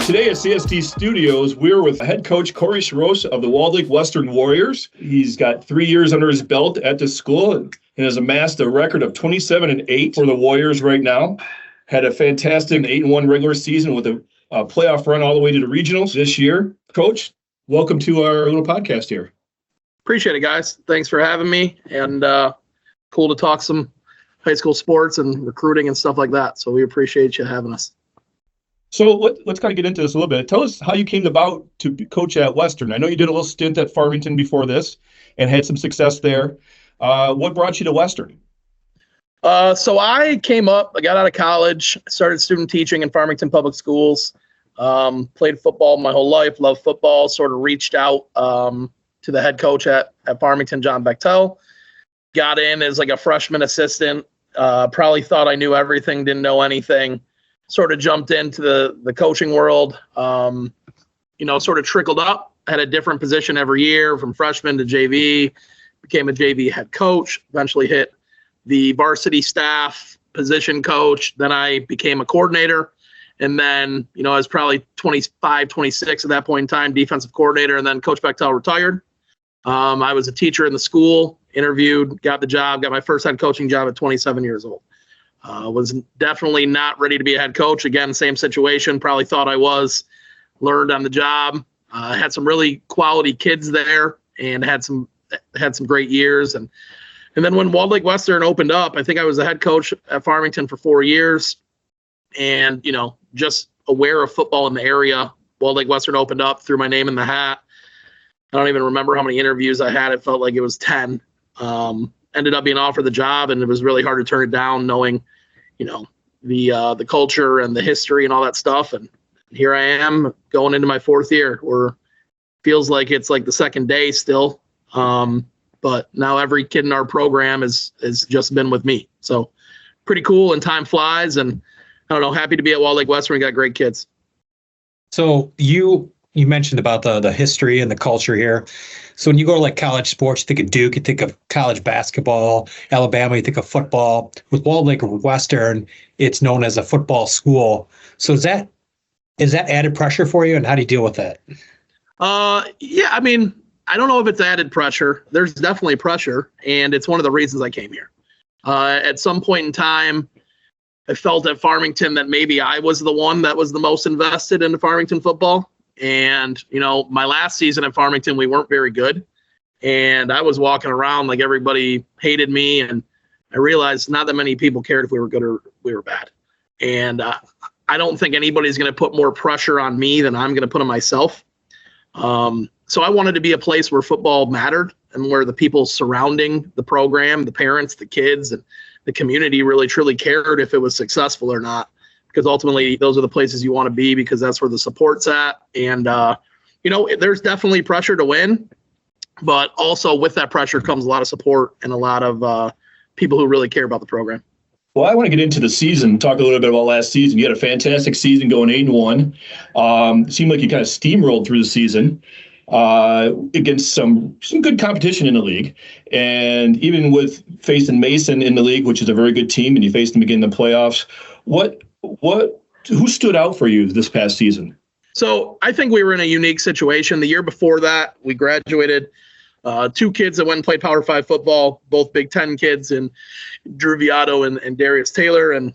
Today at CST Studios, we're with head coach Kory Cioroch of the Walled Lake Western Warriors. He's got 3 years under his belt at the school and has amassed a record of 27-8 for the Warriors right now. Had a fantastic 8-1 regular season with a playoff run all the way to the regionals this year. Coach, welcome to our little podcast here. Appreciate it, guys. Thanks for having me, and cool to talk some high school sports and recruiting and stuff like that. So we appreciate you having us. So let's kind of get into this a little bit. Tell us how you came about to coach at Western. I know you did a little stint at Farmington before this and had some success there. What brought you to Western? So I got out of college, started student teaching in Farmington Public Schools, played football my whole life, loved football, sort of reached out to the head coach at Farmington, John Bechtel. Got in as like a freshman assistant, probably thought I knew everything, didn't know anything. Sort of jumped into the coaching world, sort of trickled up, had a different position every year from freshman to JV, became a JV head coach, eventually hit the varsity staff position coach. Then I became a coordinator. And then, I was probably 25, 26 at that point in time, defensive coordinator. And then Coach Bechtel retired. I was a teacher in the school, interviewed, got the job, got my first head coaching job at 27 years old. Was definitely not ready to be a head coach. Again, same situation, probably thought I was, learned on the job. Had some really quality kids there and had some great years. And then when Walled Lake Western opened up, I think I was the head coach at Farmington for 4 years and, just aware of football in the area. Walled Lake Western opened up, threw my name in the hat. I don't even remember how many interviews I had. It felt like it was 10. Ended up being offered the job, and it was really hard to turn it down, knowing, the culture and the history and all that stuff. And here I am going into my 4th year, where feels like it's like the second day still. But now every kid in our program has just been with me. So pretty cool, and time flies. And I don't know, happy to be at Walled Lake Western. We got great kids. So you mentioned about the history and the culture here. So when you go to like college sports, you think of Duke, you think of college basketball, Alabama, you think of football. With Walled Lake Western, it's known as a football school. So is that added pressure for you, and how do you deal with that? Yeah, I mean, I don't know if it's added pressure. There's definitely pressure, and it's one of the reasons I came here. At some point in time, I felt at Farmington that maybe I was the one that was the most invested into Farmington football. And, my last season at Farmington, we weren't very good. And I was walking around like everybody hated me. And I realized not that many people cared if we were good or we were bad. And I don't think anybody's going to put more pressure on me than I'm going to put on myself. So I wanted to be a place where football mattered and where the people surrounding the program, the parents, the kids, and the community really truly cared if it was successful or not. Because ultimately those are the places you want to be, because that's where the support's at. And, there's definitely pressure to win, but also with that pressure comes a lot of support and a lot of people who really care about the program. Well, I want to get into the season, talk a little bit about last season. You had a fantastic season going 8-1. It seemed like you kind of steamrolled through the season against some good competition in the league. And even with facing Mason in the league, which is a very good team, and you faced them again in the playoffs, who stood out for you this past season? So I think we were in a unique situation. The year before that, we graduated 2 kids that went and played Power 5 football, both Big Ten kids, and Drew Viato and Darius Taylor. And,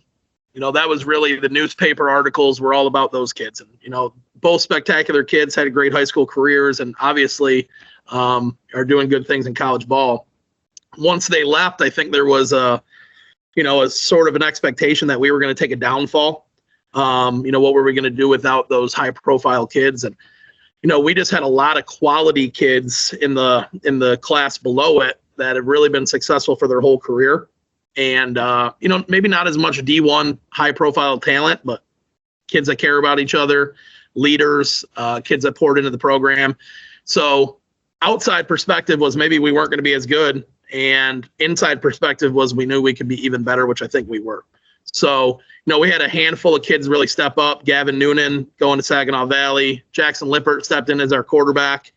that was really the newspaper articles were all about those kids. And, both spectacular kids, had great high school careers, and obviously are doing good things in college ball. Once they left, I think there was a sort of an expectation that we were going to take a downfall. What were we going to do without those high profile kids? And, we just had a lot of quality kids in the class below it that have really been successful for their whole career. And, maybe not as much D1 high profile talent, but kids that care about each other, leaders, kids that poured into the program. So outside perspective was maybe we weren't going to be as good. And inside perspective was we knew we could be even better, which I think we were. So, we had a handful of kids really step up. Gavin Noonan going to Saginaw Valley. Jackson Lippert stepped in as our quarterback,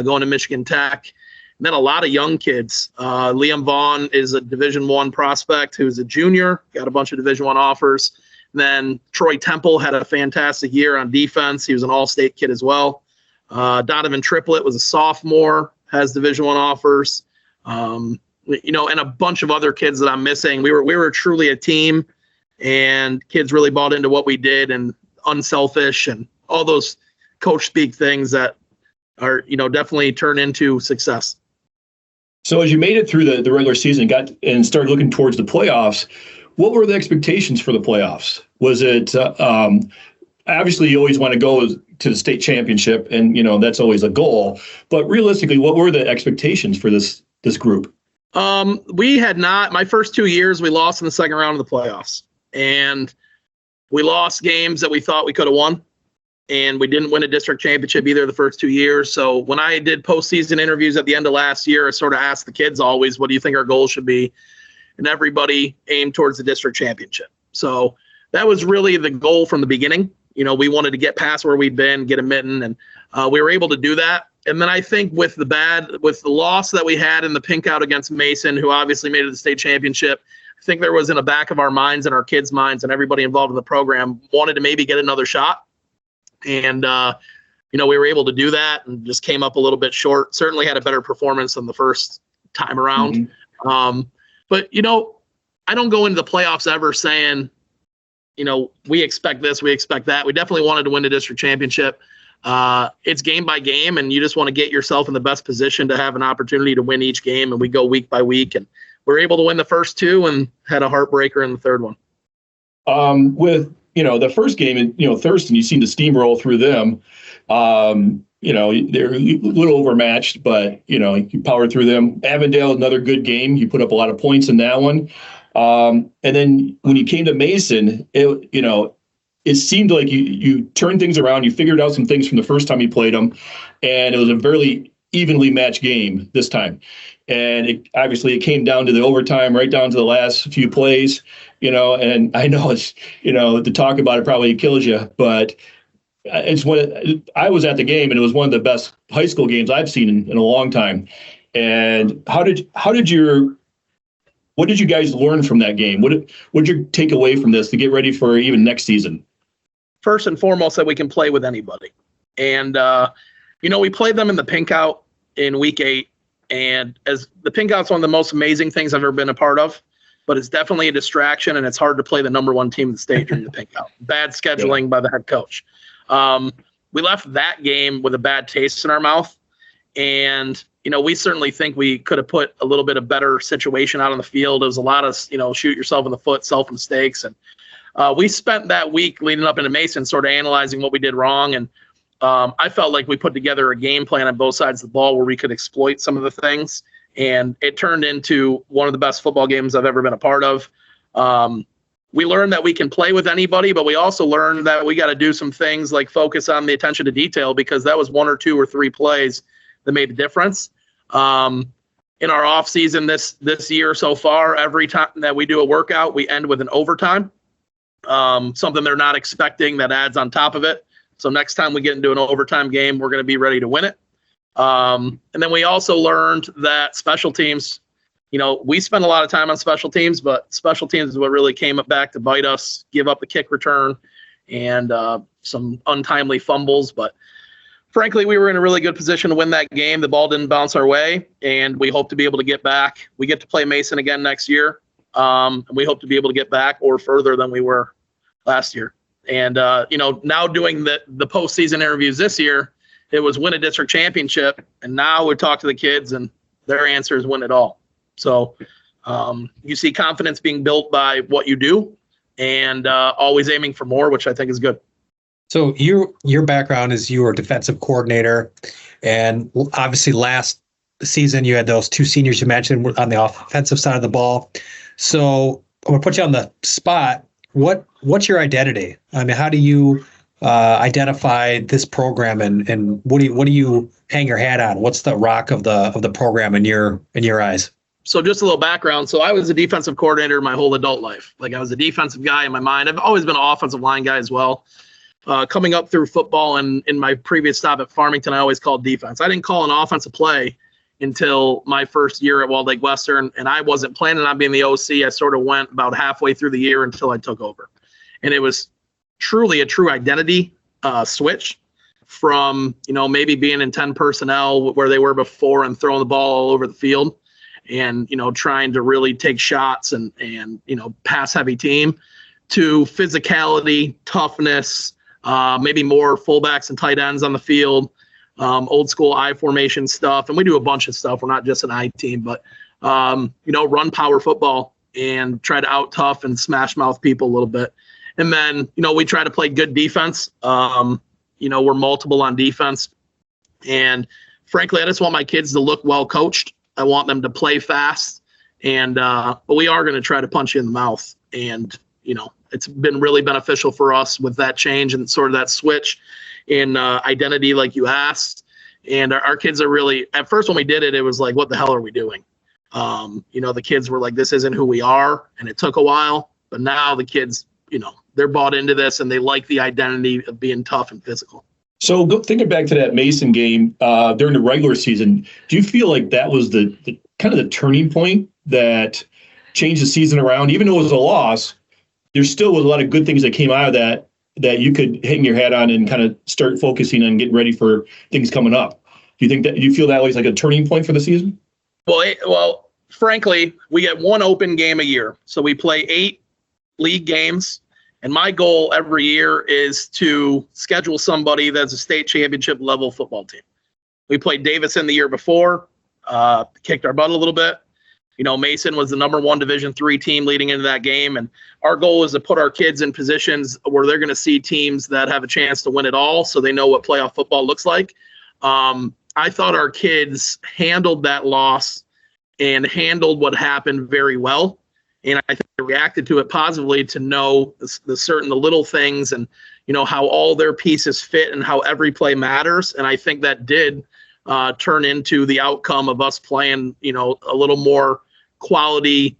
going to Michigan Tech. And then a lot of young kids. Liam Vaughn is a Division I prospect who's a junior, got a bunch of Division I offers. Then Troy Temple had a fantastic year on defense. He was an all-state kid as well. Donovan Triplett was a sophomore, has Division I offers. And a bunch of other kids that I'm missing. We were truly a team, and kids really bought into what we did, and unselfish and all those coach speak things that are, definitely turn into success. So as you made it through the regular season, and started looking towards the playoffs, what were the expectations for the playoffs? Was it obviously you always want to go to the state championship, and that's always a goal. But realistically, what were the expectations for this group? We had not. My first 2 years, we lost in the second round of the playoffs, and we lost games that we thought we could have won, and we didn't win a district championship either the first 2 years. So when I did postseason interviews at the end of last year, I sort of asked the kids always, what do you think our goal should be? And everybody aimed towards the district championship. So that was really the goal from the beginning. We wanted to get past where we'd been, get a mitten, and we were able to do that. And then I think with the loss that we had in the pink out against Mason, who obviously made it to the state championship, I think there was in the back of our minds and our kids' minds and everybody involved in the program wanted to maybe get another shot. And, we were able to do that and just came up a little bit short. Certainly had a better performance than the first time around. Mm-hmm. But, I don't go into the playoffs ever saying, we expect this, we expect that. We definitely wanted to win the district championship. It's game by game, and you just want to get yourself in the best position to have an opportunity to win each game. And we go week by week, and we're able to win the first two and had a heartbreaker in the third one. With, the first game, Thurston, you seem to steamroll through them. They're a little overmatched, but, you powered through them. Avondale, another good game. You put up a lot of points in that one. And then when you came to Mason, it seemed like you turned things around. You figured out some things from the first time you played them, and it was a very evenly matched game this time. And it came down to the overtime, right down to the last few plays, and I know it's, to talk about it probably kills you, but it's I was at the game, and it was one of the best high school games I've seen in a long time. And what did you guys learn from that game? What did you take away from this to get ready for even next season? First and foremost, that we can play with anybody. And, we played them in the pink out in week 8. And as the pink out's one of the most amazing things I've ever been a part of, but it's definitely a distraction, and it's hard to play the number one team in the state during the pink out. Bad scheduling by the head coach. We left that game with a bad taste in our mouth. And, we certainly think we could have put a little bit of better situation out on the field. It was a lot of, shoot yourself in the foot, self-mistakes. And we spent that week leading up into Mason sort of analyzing what we did wrong. And I felt like we put together a game plan on both sides of the ball where we could exploit some of the things. And it turned into one of the best football games I've ever been a part of. We learned that we can play with anybody, but we also learned that we got to do some things like focus on the attention to detail, because that was 1 or 2 or 3 plays that made a difference. In our off season this year so far, every time that we do a workout, we end with an overtime, something they're not expecting that adds on top of it. So next time we get into an overtime game, we're going to be ready to win it. And then we also learned that special teams, we spend a lot of time on special teams, but special teams is what really came back to bite us, give up the kick return and some untimely fumbles. But frankly, we were in a really good position to win that game. The ball didn't bounce our way, and we hope to be able to get back. We get to play Mason again next year, and we hope to be able to get back or further than we were last year. And, now doing the postseason interviews this year, it was win a district championship, and now we talk to the kids, and their answer is win it all. So you see confidence being built by what you do and always aiming for more, which I think is good. So your background is you were a defensive coordinator, and obviously last season you had those 2 seniors you mentioned on the offensive side of the ball. So I'm gonna put you on the spot. What's your identity? I mean, how do you identify this program, and what do you hang your hat on? What's the rock of the program in your eyes? So just a little background. So I was a defensive coordinator my whole adult life. Like, I was a defensive guy in my mind. I've always been an offensive line guy as well. Coming up through football and in my previous stop at Farmington, I always called defense. I didn't call an offensive play until my first year at Walled Lake Western, and I wasn't planning on being the OC. I sort of went about halfway through the year until I took over. And it was truly a true identity switch from, maybe being in 10 personnel where they were before and throwing the ball all over the field and, trying to really take shots and pass heavy team to physicality, toughness, maybe more fullbacks and tight ends on the field, old school I formation stuff. And we do a bunch of stuff. We're not just an I team, but, run power football and try to out tough and smash mouth people a little bit. And then, we try to play good defense. We're multiple on defense. And frankly, I just want my kids to look well coached. I want them to play fast. And but we are going to try to punch you in the mouth. And, it's been really beneficial for us with that change and sort of that switch in identity, like you asked. And our kids are really, at first when we did it, it was like, what the hell are we doing? The kids were like, this isn't who we are. And it took a while. But now the kids, they're bought into this and they like the identity of being tough and physical. So thinking back to that Mason game during the regular season, do you feel like that was the kind of the turning point that changed the season around? Even though it was a loss, there still was a lot of good things that came out of that you could hang your hat on and kind of start focusing on getting ready for things coming up. Do you feel that was like a turning point for the season? Well, frankly, we get one open game a year. So we play 8 league games. And my goal every year is to schedule somebody that's a state championship level football team. We played Davidson the year before, kicked our butt a little bit. Mason was the number 1 Division III team leading into that game. And our goal is to put our kids in positions where they're going to see teams that have a chance to win it all so they know what playoff football looks like. I thought our kids handled that loss and handled what happened very well. And I think they reacted to it positively to know the little things and, how all their pieces fit and how every play matters. And I think that did turn into the outcome of us playing, a little more quality,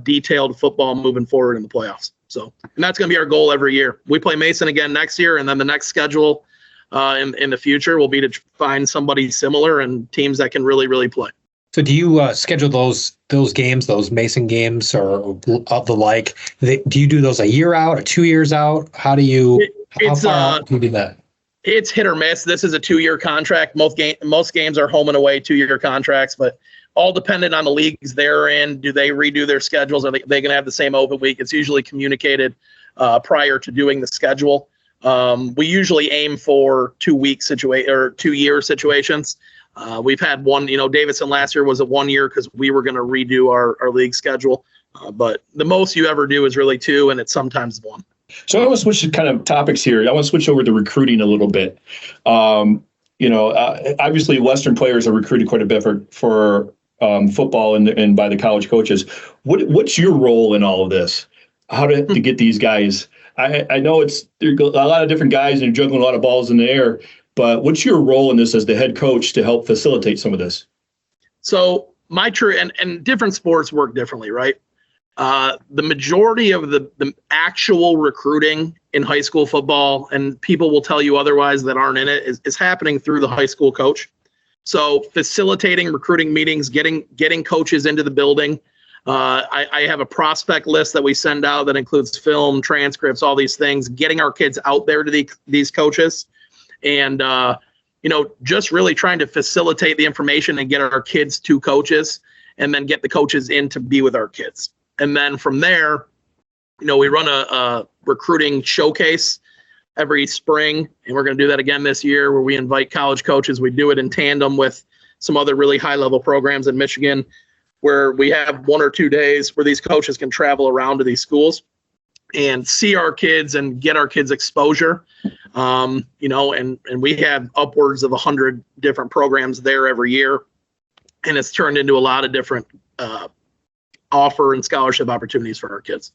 detailed football moving forward in the playoffs. So, and that's going to be our goal every year. We play Mason again next year, and then the next schedule in the future will be to find somebody similar and teams that can really, really play. So do you schedule those games, those Mason games or of the like? Do you do those a year out or 2 years out? How do you how far out do you do that? It's hit or miss. This is a 2-year contract. Most games are home and away 2-year contracts, but all dependent on the leagues they're in. Do they redo their schedules? Are they going to have the same open week? It's usually communicated prior to doing the schedule. We usually aim for 2-year situations. We've had one, Davidson last year was a 1 year because we were going to redo our league schedule. But the most you ever do is really 2, and it's sometimes 1. So I want to switch kind of topics here. I want to switch over to recruiting a little bit. Obviously Western players are recruited quite a bit for football and by the college coaches. What's your role in all of this? How to get these guys? I know there's a lot of different guys and you're juggling a lot of balls in the air. But what's your role in this as the head coach to help facilitate some of this? So and different sports work differently, right? The majority of the actual recruiting in high school football, and people will tell you otherwise that aren't in it, is happening through the high school coach. So facilitating recruiting meetings, getting coaches into the building. I have a prospect list that we send out that includes film, transcripts, all these things, getting our kids out there to these coaches. And, just really trying to facilitate the information and get our kids to coaches and then get the coaches in to be with our kids. And then from there, we run a recruiting showcase every spring, and we're going to do that again this year where we invite college coaches. We do it in tandem with some other really high-level programs in Michigan where we have 1 or 2 days where these coaches can travel around to these schools and see our kids and get our kids exposure. And we have upwards of 100 different programs there every year. And it's turned into a lot of different offer and scholarship opportunities for our kids.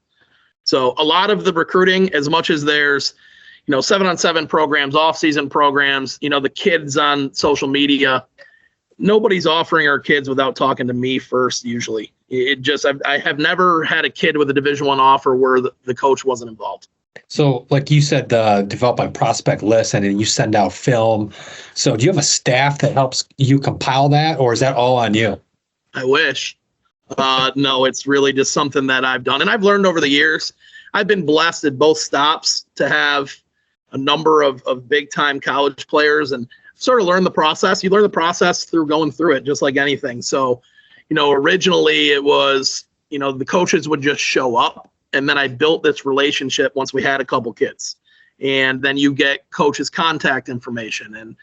So a lot of the recruiting, as much as there's, 7-on-7 programs, off-season programs, the kids on social media, nobody's offering our kids without talking to me first. Usually I have never had a kid with a Division I offer where the coach wasn't involved. So like you said, develop a prospect list and then you send out film. So do you have a staff that helps you compile that, or is that all on you? I wish. No, it's really just something that I've done. And I've learned over the years, I've been blessed at both stops to have a number of big time college players and sort of learn the process. You learn the process through going through it, just like anything. So, originally it was, the coaches would just show up, and then I built this relationship once we had a couple kids, and then you get coaches' contact information, and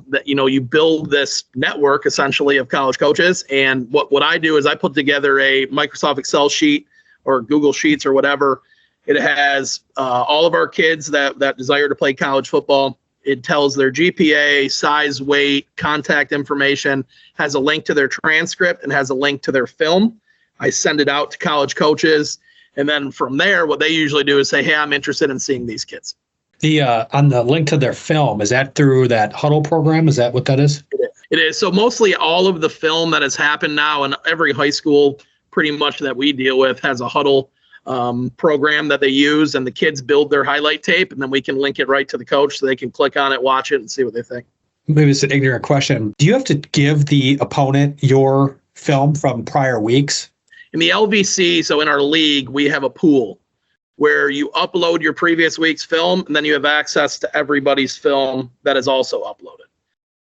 that you build this network essentially of college coaches. And what I do is I put together a Microsoft Excel sheet or Google Sheets or whatever. It has all of our kids that desire to play college football. It tells their GPA, size, weight, contact information, has a link to their transcript, and has a link to their film. I send it out to college coaches. And then from there, what they usually do is say, hey, I'm interested in seeing these kids. On the link to their film, is that through that Huddle program? Is that what that is? It is. So mostly all of the film that has happened now, and every high school pretty much that we deal with has a Huddle program that they use, and the kids build their highlight tape, and then we can link it right to the coach so they can click on it, watch it, and see what they think. Maybe it's an ignorant question. Do you have to give the opponent your film from prior weeks? In the LVC, so in our league, we have a pool where you upload your previous week's film, and then you have access to everybody's film that is also uploaded.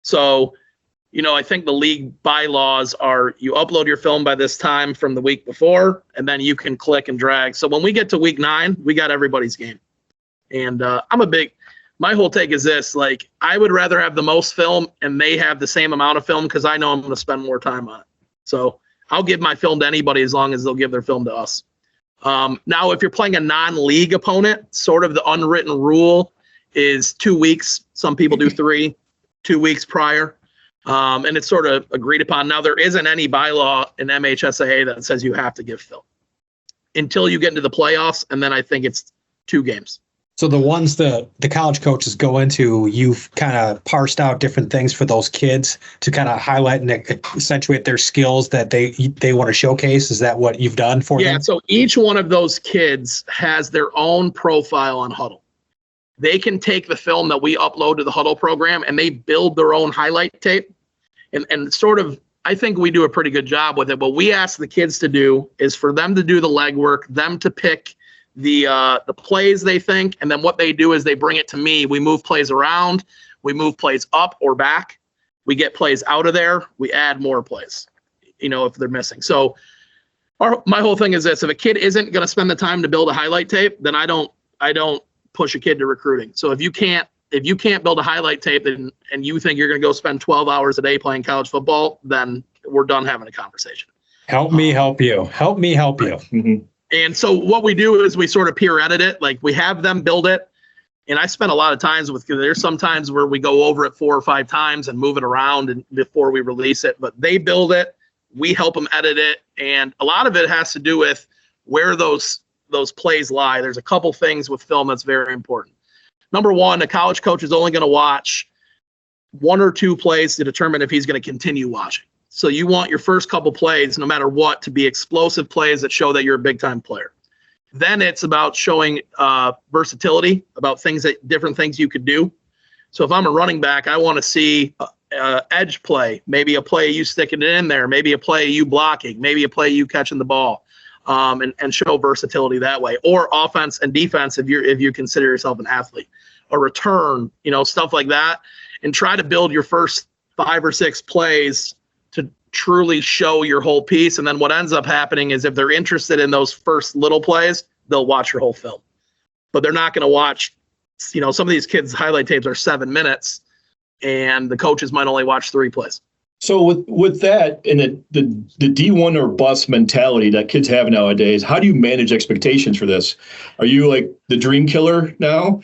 So, I think the league bylaws are you upload your film by this time from the week before, and then you can click and drag. So when we get to week 9, we got everybody's game. And my whole take is this, like, I would rather have the most film and they have the same amount of film because I know I'm going to spend more time on it. So I'll give my film to anybody as long as they'll give their film to us. Now, if you're playing a non-league opponent, sort of the unwritten rule is 2 weeks. Some people do 3, 2 weeks prior. And it's sort of agreed upon. Now, there isn't any bylaw in MHSAA that says you have to give film until you get into the playoffs, and then I think it's 2 games. So the ones the college coaches go into, you've kind of parsed out different things for those kids to kind of highlight and accentuate their skills that they want to showcase. Is that what you've done for them? Yeah, so each one of those kids has their own profile on Huddle. They can take the film that we upload to the Huddle program and they build their own highlight tape. And sort of, I think we do a pretty good job with it. What we ask the kids to do is for them to do the legwork, them to pick the plays they think, and then what they do is they bring it to me. We move plays around, we move plays up or back, we get plays out of there, we add more plays, if they're missing. So my whole thing is this: if a kid isn't going to spend the time to build a highlight tape, then I don't push a kid to recruiting. So if you can't build a highlight tape and you think you're going to go spend 12 hours a day playing college football, then we're done having a conversation. Help me help you. Help me help you. Mm-hmm. And so what we do is we sort of peer edit it. Like, we have them build it. And I spend a lot of times there's some times where we go over it 4 or 5 times and move it around and before we release it, but they build it. We help them edit it. And a lot of it has to do with where those plays lie. There's a couple things with film that's very important. Number one, a college coach is only going to watch 1 or 2 plays to determine if he's going to continue watching. So you want your first couple plays, no matter what, to be explosive plays that show that you're a big-time player. Then it's about showing versatility, about different things you could do. So if I'm a running back, I want to see edge play, maybe a play you sticking it in there, maybe a play you blocking, maybe a play you catching the ball. And show versatility that way, or offense and defense if you consider yourself an athlete, a return, stuff like that, and try to build your first 5 or 6 plays to truly show your whole piece. And then what ends up happening is if they're interested in those first little plays, they'll watch your whole film, but they're not going to watch, some of these kids' highlight tapes are 7 minutes and the coaches might only watch 3 plays. So with that and the D1 or bust mentality that kids have nowadays, how do you manage expectations for this? Are you like the dream killer now?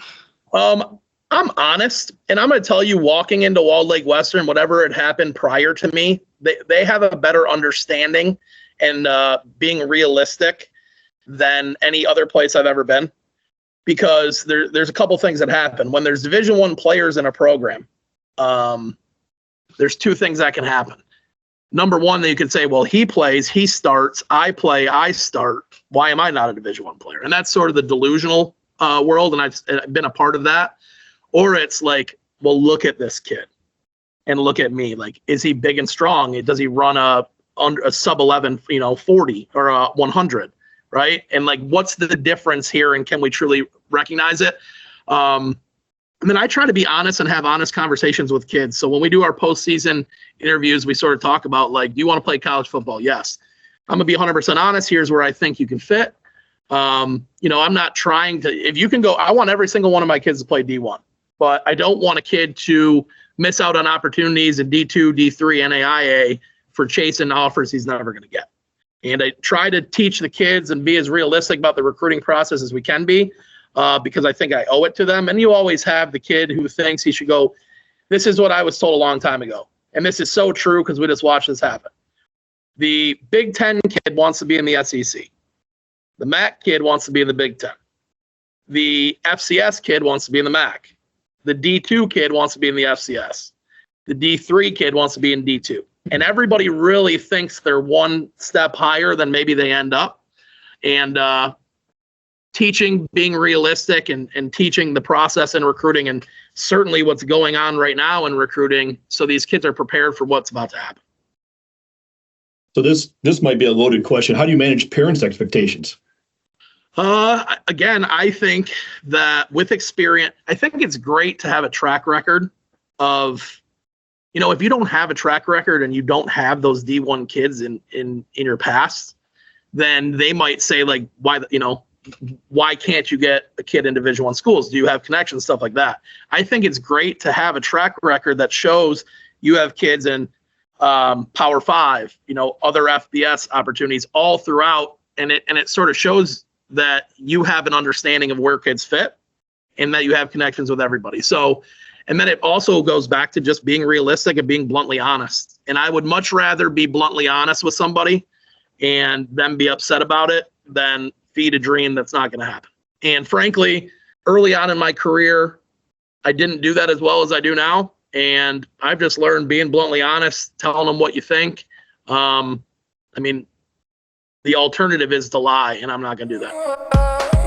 I'm honest, and I'm going to tell you, walking into Walled Lake Western, whatever had happened prior to me, they have a better understanding and being realistic than any other place I've ever been, because there's a couple things that happen when there's Division I players in a program. There's 2 things that can happen. Number one, that you could say, well, he plays, he starts, I play, I start. Why am I not a Division I player? And that's sort of the delusional world, and I've been a part of that. Or it's like, well, look at this kid and look at me. Like, is he big and strong? Does he run a sub 11, 40 or a 100? right? And like, what's the difference here, and can we truly recognize it? And then I try to be honest and have honest conversations with kids. So when we do our postseason interviews, we sort of talk about like, do you want to play college football? Yes. I'm gonna be 100% honest. Here's where I think you can fit. I'm not trying to, if you can go, I want every single one of my kids to play D1, but I don't want a kid to miss out on opportunities in D2, D3, NAIA for chasing offers he's never going to get. And I try to teach the kids and be as realistic about the recruiting process as we can be, because I think I owe it to them. And you always have the kid who thinks he should go, this is what I was told a long time ago. And this is so true because we just watched this happen. The Big Ten kid wants to be in the SEC. The MAC kid wants to be in the Big Ten. The FCS kid wants to be in the MAC. The D2 kid wants to be in the FCS. The D3 kid wants to be in D2. And everybody really thinks they're one step higher than maybe they end up. And teaching, being realistic, and teaching the process in recruiting, and certainly what's going on right now in recruiting, so these kids are prepared for what's about to happen. So this might be a loaded question. How do you manage parents' expectations? Again, I think that with experience, I think it's great to have a track record of, if you don't have a track record and you don't have those D1 kids in your past, then they might say like, why can't you get a kid in Division I schools? Do you have connections, stuff like that? I think it's great to have a track record that shows you have kids in Power 5, other FBS opportunities all throughout. And it sort of shows that you have an understanding of where kids fit and that you have connections with everybody. So, and then it also goes back to just being realistic and being bluntly honest. And I would much rather be bluntly honest with somebody and then be upset about it than feed a dream that's not going to happen. And frankly, early on in my career, I didn't do that as well as I do now. And I've just learned being bluntly honest, telling them what you think. The alternative is to lie, and I'm not going to do that.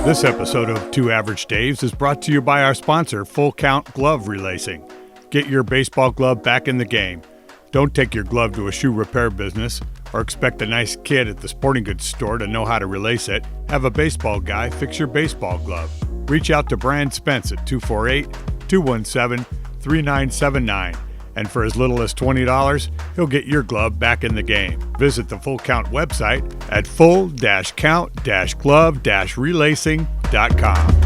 This episode of Two Average Daves is brought to you by our sponsor, Full Count Glove Relacing. Get your baseball glove back in the game. Don't take your glove to a shoe repair business or expect a nice kid at the sporting goods store to know how to relace it. Have a baseball guy fix your baseball glove. Reach out to Brian Spence at 248-217-3979. And for as little as $20, he'll get your glove back in the game. Visit the Full Count website at full-count-glove-relacing.com.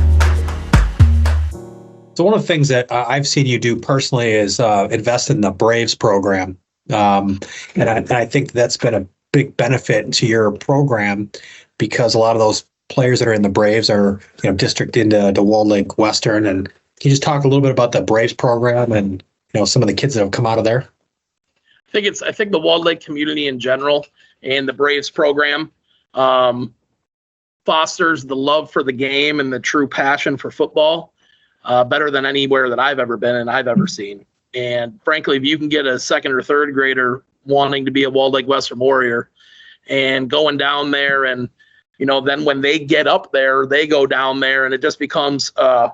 So one of the things that I've seen you do personally is invest in the Braves program. And I think that's been a big benefit to your program because a lot of those players that are in the Braves are, districted into the Walled Lake Western. And can you just talk a little bit about the Braves program and some of the kids that have come out of there? I think the Walled Lake community in general and the Braves program fosters the love for the game and the true passion for football better than anywhere that I've ever been and I've ever seen. And frankly, if you can get a second or third grader wanting to be a Walled Lake Western Warrior and going down there, and then when they get up there, they go down there, and it just becomes a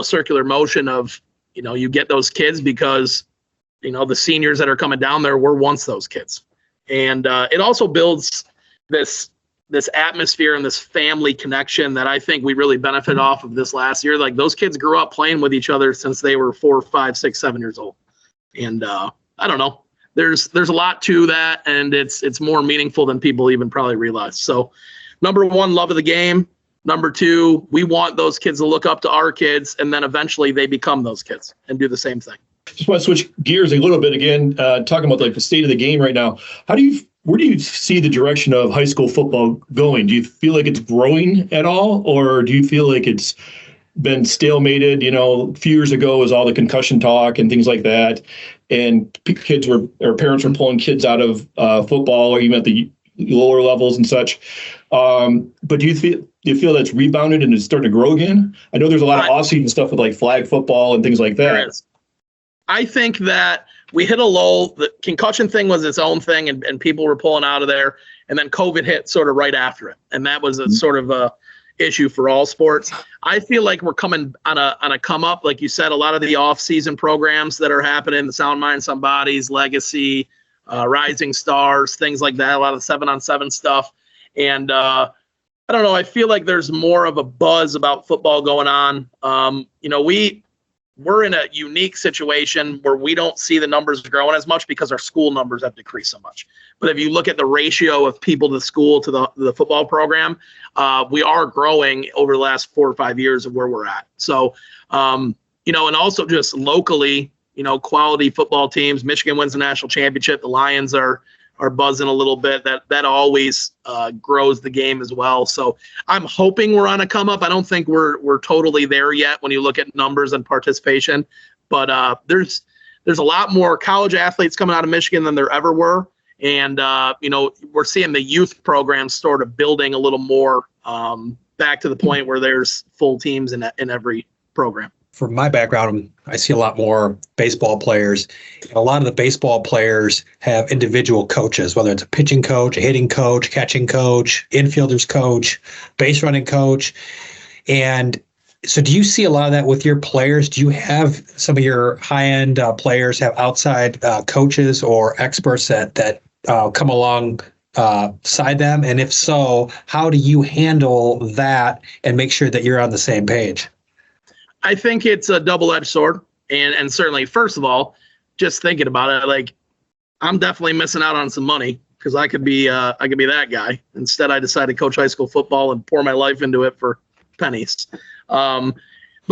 circular motion of you get those kids because, the seniors that are coming down there were once those kids. And it also builds this atmosphere and this family connection that I think we really benefit off of this last year. Like those kids grew up playing with each other since they were 4, 5, 6, 7 years old. And I don't know, there's a lot to that, and it's more meaningful than people even probably realize. So number one, love of the game. Number two, we want those kids to look up to our kids, and then eventually they become those kids and do the same thing. Just want to switch gears a little bit again, talking about like the state of the game right now. Where do you see the direction of high school football going? Do you feel like it's growing at all, or do you feel like it's been stalemated? A few years ago was all the concussion talk and things like that, and parents were pulling kids out of football or even at the lower levels and such. But do you feel that's rebounded and it's starting to grow again? I know there's a lot of off-season stuff with like flag football and things like that. There is. I think that we hit a lull. The concussion thing was its own thing, and people were pulling out of there. And then COVID hit sort of right after it. And that was a sort of a issue for all sports. I feel like we're coming on a come up. Like you said, a lot of the off-season programs that are happening, the Sound Mind, Some Bodies, Legacy, Rising Stars, things like that, a lot of 7-on-7 stuff. And I don't know. I feel like there's more of a buzz about football going on. We're in a unique situation where we don't see the numbers growing as much because our school numbers have decreased so much. But if you look at the ratio of people to school to the football program, we are growing over the last 4 or 5 years of where we're at. So, and also just locally, quality football teams. Michigan wins the national championship. The Lions are buzzing a little bit. That always grows the game as well. So I'm hoping we're on a come up. I don't think we're totally there yet when you look at numbers and participation, but there's a lot more college athletes coming out of Michigan than there ever were. And, we're seeing the youth programs sort of building a little more back to the point where there's full teams in every program. From my background, I see a lot more baseball players. A lot of the baseball players have individual coaches, whether it's a pitching coach, a hitting coach, catching coach, infielders coach, base running coach. And so do you see a lot of that with your players? Do you have some of your high-end players have outside coaches or experts that come alongside them? And if so, how do you handle that and make sure that you're on the same page? I think it's a double-edged sword. And certainly, first of all, just thinking about it, like, I'm definitely missing out on some money because I could be that guy. Instead, I decided to coach high school football and pour my life into it for pennies. But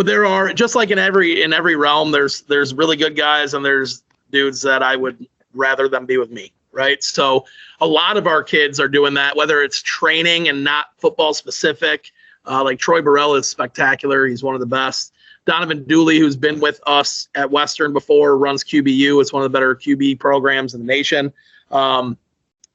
there are, just like in every realm, there's really good guys and there's dudes that I would rather them be with me, right? So a lot of our kids are doing that, whether it's training and not football specific. Like Troy Burrell is spectacular. He's one of the best. Donovan Dooley, who's been with us at Western before, runs QBU. It's one of the better QB programs in the nation. And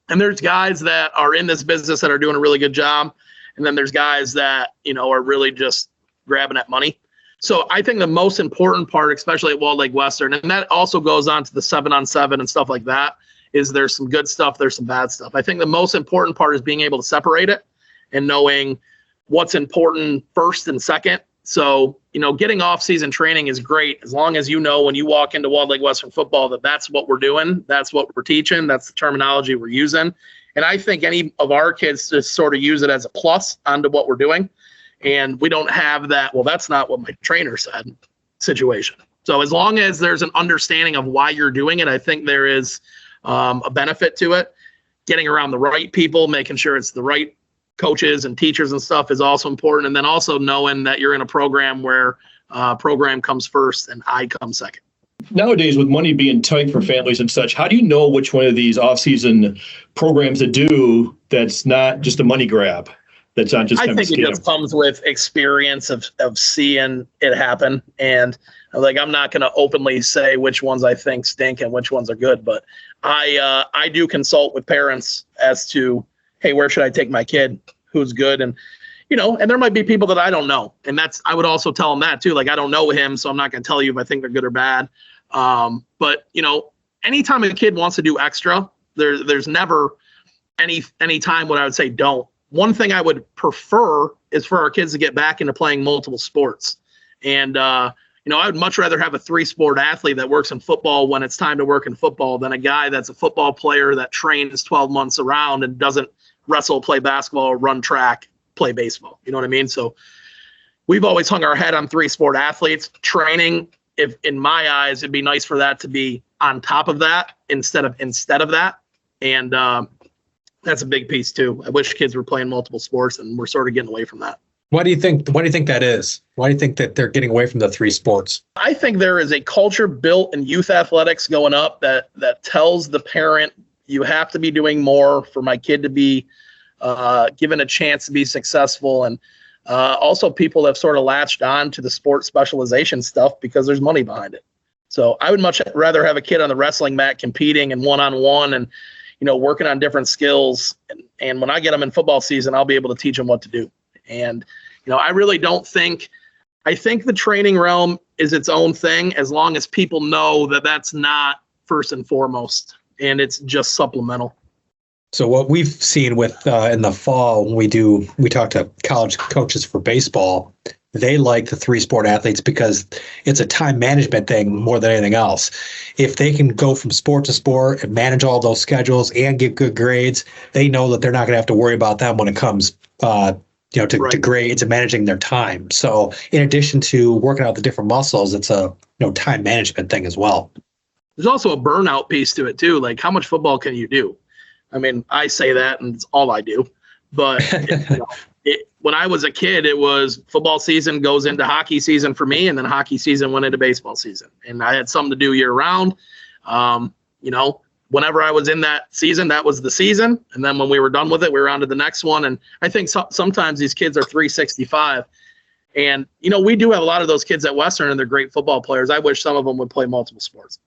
there's guys that are in this business that are doing a really good job. And then there's guys that, are really just grabbing at money. So I think the most important part, especially at Walled Lake Western, and that also goes on to the 7-on-7 and stuff like that, is there's some good stuff, there's some bad stuff. I think the most important part is being able to separate it and knowing what's important first and second. So, getting off-season training is great as long as when you walk into Walled Lake Western football that that's what we're doing, that's what we're teaching, that's the terminology we're using. And I think any of our kids just sort of use it as a plus onto what we're doing. And we don't have that, well, that's not what my trainer said situation. So as long as there's an understanding of why you're doing it, I think there is a benefit to it. Getting around the right people, making sure it's the right coaches and teachers and stuff is also important. And then also knowing that you're in a program where program comes first and I come second. Nowadays, with money being tight for families and such, how do you know which one of these off-season programs to do that's not just a money grab? That's not just I think it just comes with experience of seeing it happen. And I'm not going to openly say which ones I think stink and which ones are good, but I do consult with parents as to, hey, where should I take my kid? Who's good? And, and there might be people that I don't know. And I would also tell them that too. Like, I don't know him, so I'm not going to tell you if I think they're good or bad. But, anytime a kid wants to do extra, there's never any time when I would say don't. One thing I would prefer is for our kids to get back into playing multiple sports. And, I would much rather have a 3-sport athlete that works in football when it's time to work in football than a guy that's a football player that trains 12 months around and doesn't wrestle, play basketball, run track, play baseball. You know what I mean? So we've always hung our head on 3-sport athletes. Training, if in my eyes, it'd be nice for that to be on top of that instead of that. And that's a big piece too. I wish kids were playing multiple sports, and we're sort of getting away from that. Why do you think that is? Why do you think that they're getting away from the 3 sports? I think there is a culture built in youth athletics going up that tells the parent, you have to be doing more for my kid to be given a chance to be successful. And also people have sort of latched on to the sport specialization stuff because there's money behind it. So I would much rather have a kid on the wrestling mat competing and one-on-one and, working on different skills. And when I get them in football season, I'll be able to teach them what to do. And, I really don't think – I think the training realm is its own thing as long as people know that that's not first and foremost, and it's just supplemental. So what we've seen with in the fall when we talk to college coaches for baseball, they like the 3-sport athletes because it's a time management thing more than anything else. If they can go from sport to sport and manage all those schedules and get good grades, they know that they're not going to have to worry about them when it comes to grades and managing their time. So in addition to working out the different muscles, it's a time management thing as well. There's also a burnout piece to it too. Like, how much football can you do? I mean, I say that and it's all I do, but when I was a kid, it was football season goes into hockey season for me, and then hockey season went into baseball season, and I had something to do year round. Whenever I was in that season, that was the season. And then when we were done with it, we were on to the next one. And I think sometimes these kids are 365. And, we do have a lot of those kids at Western, and they're great football players. I wish some of them would play multiple sports.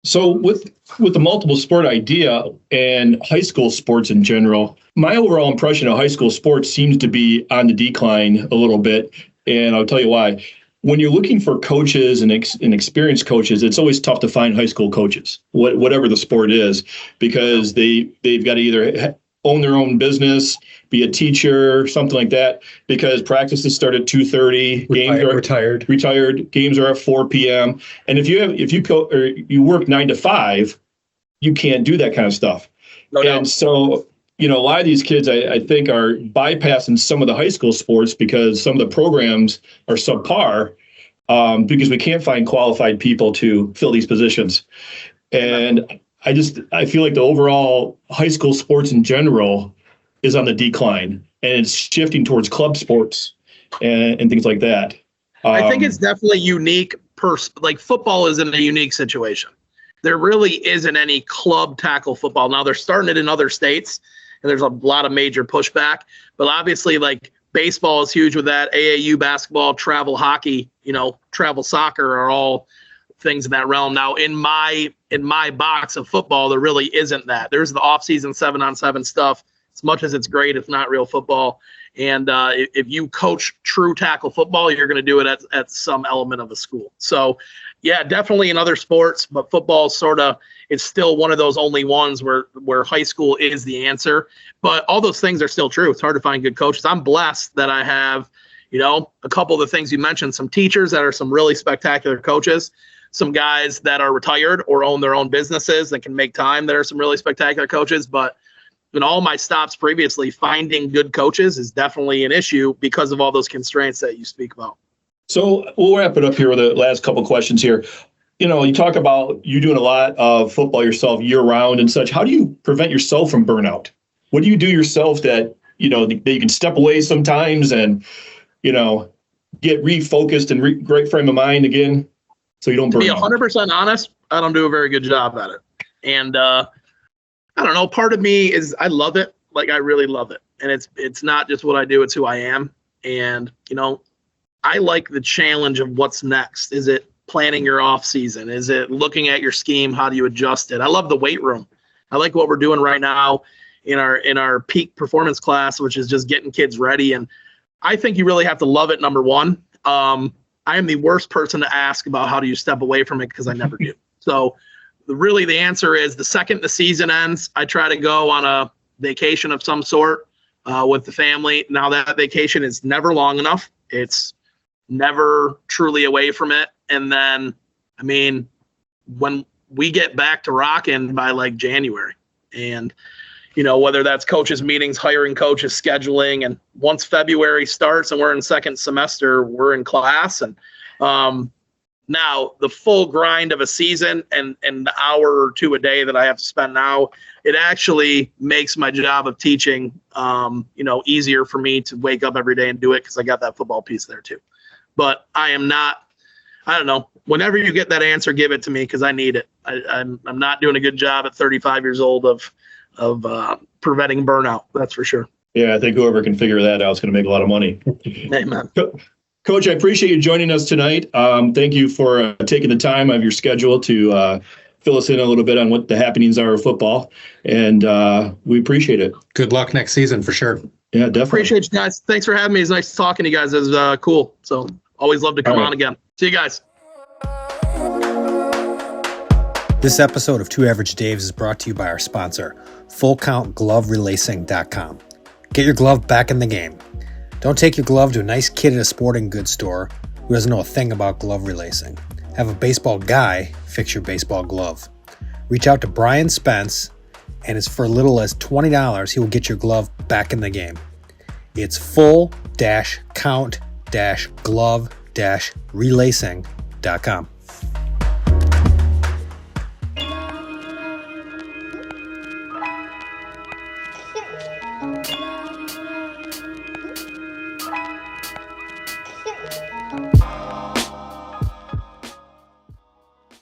So with the multiple sport idea and high school sports in general, my overall impression of high school sports seems to be on the decline a little bit. And I'll tell you why. When you're looking for coaches and experienced coaches, it's always tough to find high school coaches, whatever the sport is, because they've got to either own their own business, be a teacher, something like that, because practices start at 2:30, games are retired, games are at 4 p.m. And if you work 9 to 5, you can't do that kind of stuff. No doubt. And so, a lot of these kids, I think, are bypassing some of the high school sports because some of the programs are subpar because we can't find qualified people to fill these positions. And I feel like the overall high school sports in general is on the decline, and it's shifting towards club sports and things like that. I think it's definitely unique. Like, football is in a unique situation. There really isn't any club tackle football. Now, they're starting it in other states, and there's a lot of major pushback. But obviously, like, baseball is huge with that. AAU basketball, travel hockey, travel soccer are all things in that realm. Now, in my box of football, there really isn't that. There's the off-season 7-on-7 stuff. As much as it's great, it's not real football. And if you coach true tackle football, you're going to do it at some element of a school. So, yeah, definitely in other sports, but football it's still one of those only ones where high school is the answer. But all those things are still true. It's hard to find good coaches. I'm blessed that I have, a couple of the things you mentioned, some teachers that are some really spectacular coaches, some guys that are retired or own their own businesses that can make time that are some really spectacular coaches. But in all my stops previously, finding good coaches is definitely an issue because of all those constraints that you speak about. So we'll wrap it up here with the last couple questions here. You talk about you doing a lot of football yourself year round and such. How do you prevent yourself from burnout? What do you do yourself that you can step away sometimes and, get refocused and great frame of mind again so you don't burn out? To be 100% honest, I don't do a very good job at it. And I don't know, part of me is I love it. Like, I really love it. And it's not just what I do, it's who I am. And, I like the challenge of what's next. Is it planning your off season? Is it looking at your scheme? How do you adjust it? I love the weight room. I like what we're doing right now in our peak performance class, which is just getting kids ready. And I think you really have to love it. Number one, I am the worst person to ask about how do you step away from it, because I never do. So really the answer is the second the season ends, I try to go on a vacation of some sort with the family. Now, that vacation is never long enough. It's never truly away from it. And then, when we get back to rocking by like January, and, whether that's coaches meetings, hiring coaches, scheduling, and once February starts and we're in second semester, we're in class. And now the full grind of a season and the hour or two a day that I have to spend now, it actually makes my job of teaching, easier for me to wake up every day and do it, because I got that football piece there too. But I don't know. Whenever you get that answer, give it to me, because I need it. I'm not doing a good job at 35 years old of preventing burnout. That's for sure. Yeah, I think whoever can figure that out is going to make a lot of money. Amen. Coach, I appreciate you joining us tonight. Thank you for taking the time out of your schedule to fill us in a little bit on what the happenings are of football. And we appreciate it. Good luck next season for sure. Yeah, definitely. Appreciate you guys. Thanks for having me. It's nice talking to you guys. It was cool. So always love to come on again. See you guys. This episode of Two Average Daves is brought to you by our sponsor, FullCountGloveRelacing.com. Get your glove back in the game. Don't take your glove to a nice kid at a sporting goods store who doesn't know a thing about glove relacing. Have a baseball guy fix your baseball glove. Reach out to Brian Spence, and it's for as little as $20, he will get your glove back in the game. It's full-count-glove-relacing.com.